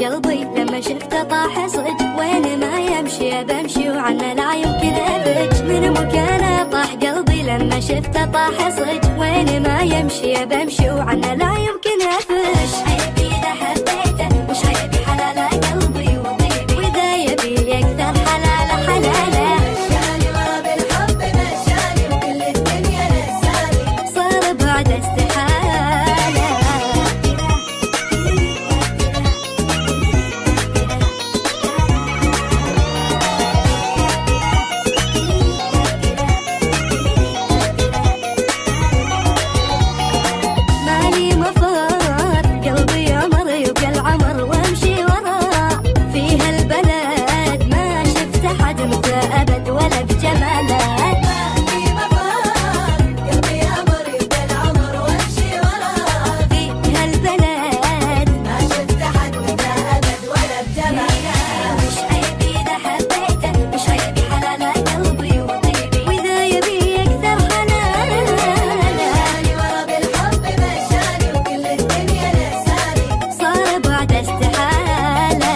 قلبي لما شفته طاح صج، وين ما يمشي بمشي وعنه لا يمكن افج. من مكانه طاح قلبي لما شفته طاح صج، وين ما يمشي بمشي وعنه لا يمكن افج. عيبي اذا حبيته وش عيبي حلاله قلبي وطيبي، واذا يبي اكثر حلاله حلاله. مشاني ورا بالحب مشاني وكل الدنيا نساني، صار بعد استحالة. مالي مفر قلبي عمر يبقى العمر وامشي وراه، في هالبلد ما شفت حد مثله ابد ولا بجماله. مالي مفر قلبي عمر يبقى العمر وامشي وراه، في هالبلد ما شفت حد مثله ابد ولا بجماله. مش عيبي اذا حبيته مش عيبي حلاله قلبي وطيبي، واذا يبي اكثر حلاله. مشاني ورا بالحب مشاني وكل الدنيا نساني، صار بعد استحالة.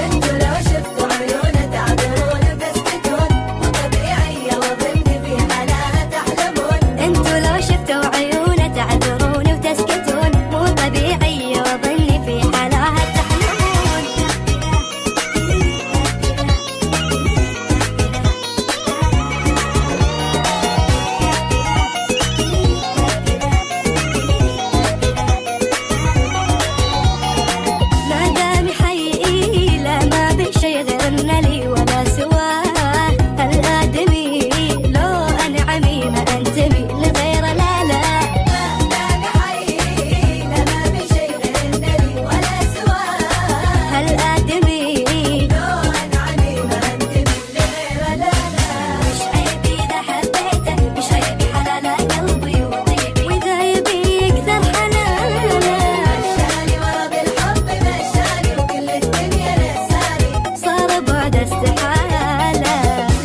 انتوا لو شفتوا عيونه تعذرون وتسكتون، مو طبيعية وظني في حلاها تحلمون. انتوا لو شفتوا عيونه تعذرون وتسكتون، مو طبيعية وظني في حلاها تحلمون. ما دام يحيي لا ما بشي غير ان لي ولا سواه. هالآدمي لو انعمي ما انتمي لغيره لا لا. دام حي لما بشي غير النبي ولا سواه، هالآدمي لو انعمي ما انتمي لغيره لا لا. مش عيبي اذا حبيته مش عيبي حلاله قلبي وطيبي، واذا يبي اكثر حلاله. مشاني ورا بالحب مشاني وكل الدنيا نساني، صار بعد استحالة.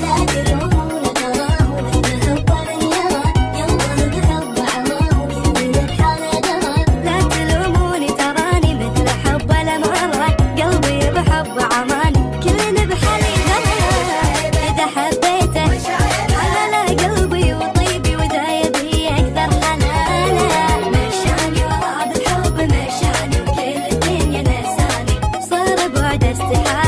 لا تلومون تراه مثل حب الرياض، ينظر بحب عماه من الحال درى. لا تلوموني تراني مثل حب الأمارات، قلبي بحب عماني كلنا بحالي درى. إذا حبيته وش عيبه حلاله قلبي وطيبي، واذا يبي اكثر حلاله. مشاني ورا بالحب مشاني وكل الدنيا نساني، صار بعد استحالة.